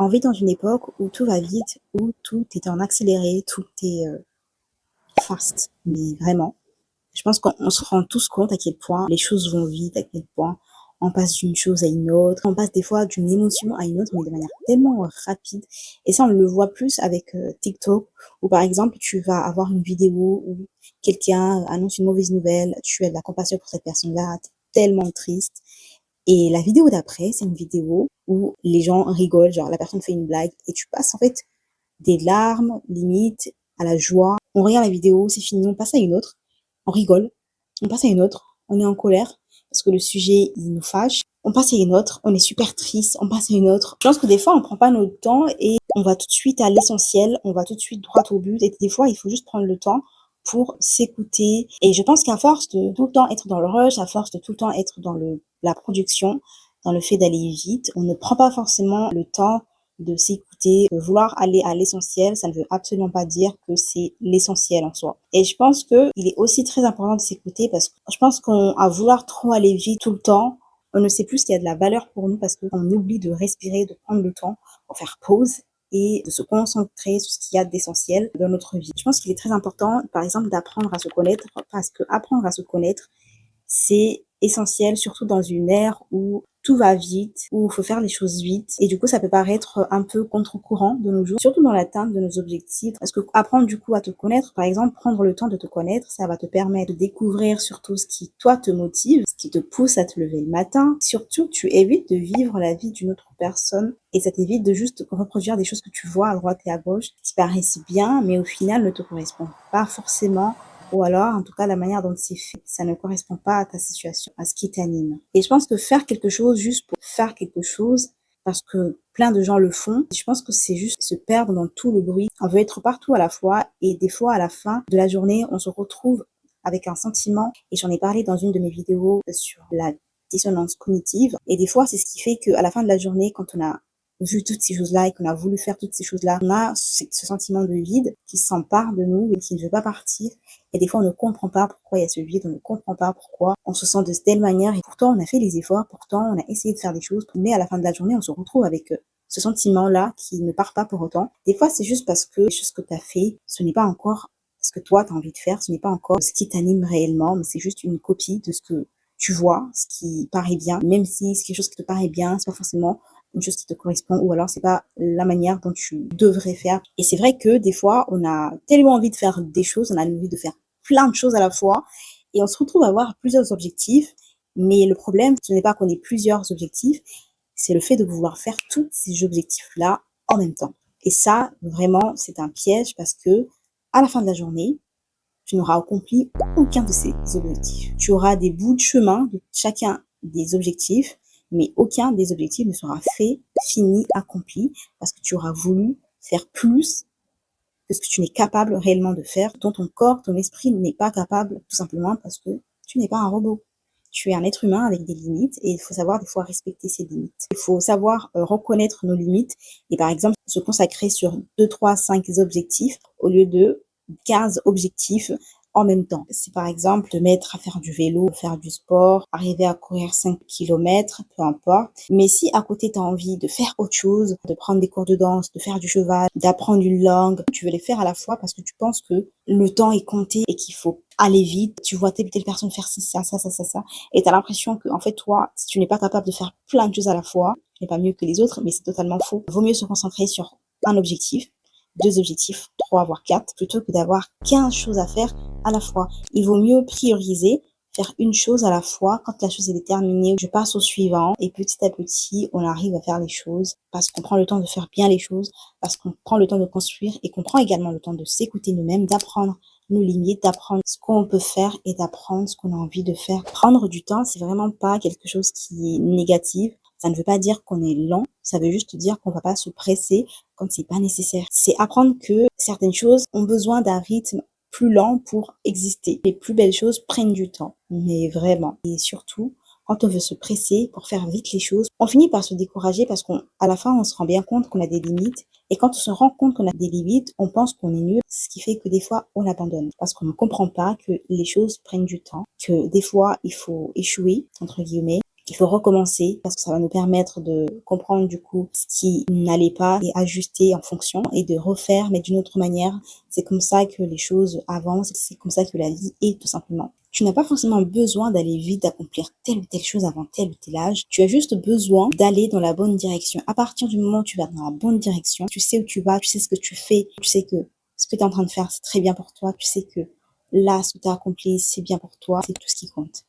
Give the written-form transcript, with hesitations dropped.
On vit dans une époque où tout va vite, où tout est en accéléré, tout est fast, mais vraiment. Je pense qu'on se rend tous compte à quel point les choses vont vite, à quel point on passe d'une chose à une autre, on passe des fois d'une émotion à une autre, mais de manière tellement rapide. Et ça, on le voit plus avec TikTok, où par exemple, tu vas avoir une vidéo où quelqu'un annonce une mauvaise nouvelle, tu as de la compassion pour cette personne-là, t'es tellement triste. Et la vidéo d'après, c'est une vidéo où les gens rigolent, genre la personne fait une blague et tu passes en fait des larmes, limite, à la joie. On regarde la vidéo, c'est fini, on passe à une autre, on rigole, on passe à une autre, on est en colère parce que le sujet, il nous fâche. On passe à une autre, on est super triste, on passe à une autre. Je pense que des fois, on prend pas notre temps et on va tout de suite à l'essentiel, on va tout de suite droit au but. Et des fois, il faut juste prendre le temps pour s'écouter. Et je pense qu'à force de tout le temps être dans le rush, à force de tout le temps être dans la production, dans le fait d'aller vite, on ne prend pas forcément le temps de s'écouter, de vouloir aller à l'essentiel, ça ne veut absolument pas dire que c'est l'essentiel en soi. Et je pense que il est aussi très important de s'écouter parce que je pense qu'à vouloir trop aller vite tout le temps, on ne sait plus ce qui a de la valeur pour nous parce qu'on oublie de respirer, de prendre le temps pour faire pause et de se concentrer sur ce qu'il y a d'essentiel dans notre vie. Je pense qu'il est très important, par exemple, d'apprendre à se connaître parce que apprendre à se connaître, c'est essentiel, surtout dans une ère où tout va vite, où il faut faire les choses vite. Et du coup, ça peut paraître un peu contre-courant de nos jours, surtout dans l'atteinte de nos objectifs. Parce que apprendre du coup à te connaître, par exemple, prendre le temps de te connaître, ça va te permettre de découvrir surtout ce qui, toi, te motive, ce qui te pousse à te lever le matin. Surtout, tu évites de vivre la vie d'une autre personne et ça t'évite de juste reproduire des choses que tu vois à droite et à gauche qui paraissent bien, mais au final ne te correspondent pas forcément ou alors, en tout cas, la manière dont c'est fait, ça ne correspond pas à ta situation, à ce qui t'anime. Et je pense que faire quelque chose juste pour faire quelque chose, parce que plein de gens le font, je pense que c'est juste se perdre dans tout le bruit. On veut être partout à la fois et des fois, à la fin de la journée, on se retrouve avec un sentiment, et j'en ai parlé dans une de mes vidéos sur la dissonance cognitive. Et des fois, c'est ce qui fait qu'à la fin de la journée, quand on a vu toutes ces choses-là et qu'on a voulu faire toutes ces choses-là, on a ce sentiment de vide qui s'empare de nous et qui ne veut pas partir. Et des fois, on ne comprend pas pourquoi il y a ce vide, on ne comprend pas pourquoi on se sent de telle manière. Et pourtant, on a fait les efforts, pourtant, on a essayé de faire des choses. Mais à la fin de la journée, on se retrouve avec ce sentiment-là qui ne part pas pour autant. Des fois, c'est juste parce que les choses que tu as fait, ce n'est pas encore ce que toi, tu as envie de faire, ce n'est pas encore ce qui t'anime réellement, mais c'est juste une copie de ce que tu vois, ce qui paraît bien, même si c'est quelque chose qui te paraît bien, c'est pas forcément une chose qui te correspond ou alors c'est pas la manière dont tu devrais faire. Et c'est vrai que des fois, on a tellement envie de faire des choses, on a envie de faire plein de choses à la fois et on se retrouve à avoir plusieurs objectifs. Mais le problème, ce n'est pas qu'on ait plusieurs objectifs, c'est le fait de vouloir faire tous ces objectifs-là en même temps. Et ça, vraiment, c'est un piège parce que à la fin de la journée, tu n'auras accompli aucun de ces objectifs. Tu auras des bouts de chemin de chacun des objectifs, mais aucun des objectifs ne sera fait, fini, accompli, parce que tu auras voulu faire plus que ce que tu n'es capable réellement de faire, dont ton corps, ton esprit n'est pas capable, tout simplement parce que tu n'es pas un robot. Tu es un être humain avec des limites et il faut savoir des fois respecter ses limites. Il faut savoir reconnaître nos limites et par exemple se consacrer sur 2, 3, 5 objectifs au lieu de 15 objectifs en même temps. C'est par exemple te mettre à faire du vélo, faire du sport, arriver à courir 5 kilomètres, peu importe. Mais si à côté tu as envie de faire autre chose, de prendre des cours de danse, de faire du cheval, d'apprendre une langue, tu veux les faire à la fois parce que tu penses que le temps est compté et qu'il faut aller vite. Tu vois telle personne faire ci, ça, et tu as l'impression que en fait toi, si tu n'es pas capable de faire plein de choses à la fois, tu n'es pas mieux que les autres, mais c'est totalement faux. Il vaut mieux se concentrer sur un objectif, 2 objectifs, 3 voire 4, plutôt que d'avoir 15 choses à faire à la fois. Il vaut mieux prioriser, faire une chose à la fois. Quand la chose est terminée, je passe au suivant et petit à petit, on arrive à faire les choses parce qu'on prend le temps de faire bien les choses, parce qu'on prend le temps de construire et qu'on prend également le temps de s'écouter nous-mêmes, d'apprendre nos limites, d'apprendre ce qu'on peut faire et d'apprendre ce qu'on a envie de faire. Prendre du temps, c'est vraiment pas quelque chose qui est négatif. Ça ne veut pas dire qu'on est lent, ça veut juste dire qu'on va pas se presser quand c'est pas nécessaire. C'est apprendre que certaines choses ont besoin d'un rythme plus lent pour exister. Les plus belles choses prennent du temps, mais vraiment. Et surtout, quand on veut se presser pour faire vite les choses, on finit par se décourager parce qu'à la fin, on se rend bien compte qu'on a des limites. Et quand on se rend compte qu'on a des limites, on pense qu'on est nul, ce qui fait que des fois, on abandonne. Parce qu'on ne comprend pas que les choses prennent du temps, que des fois, il faut échouer, entre guillemets, Il faut recommencer parce que ça va nous permettre de comprendre du coup ce qui n'allait pas et ajuster en fonction et de refaire mais d'une autre manière. C'est comme ça que les choses avancent, c'est comme ça que la vie est tout simplement. Tu n'as pas forcément besoin d'aller vite, d'accomplir telle ou telle chose avant tel ou tel âge. Tu as juste besoin d'aller dans la bonne direction. À partir du moment où tu vas dans la bonne direction, tu sais où tu vas, tu sais ce que tu fais, tu sais que ce que tu es en train de faire, c'est très bien pour toi, tu sais que là, ce que tu as accompli, c'est bien pour toi, c'est tout ce qui compte.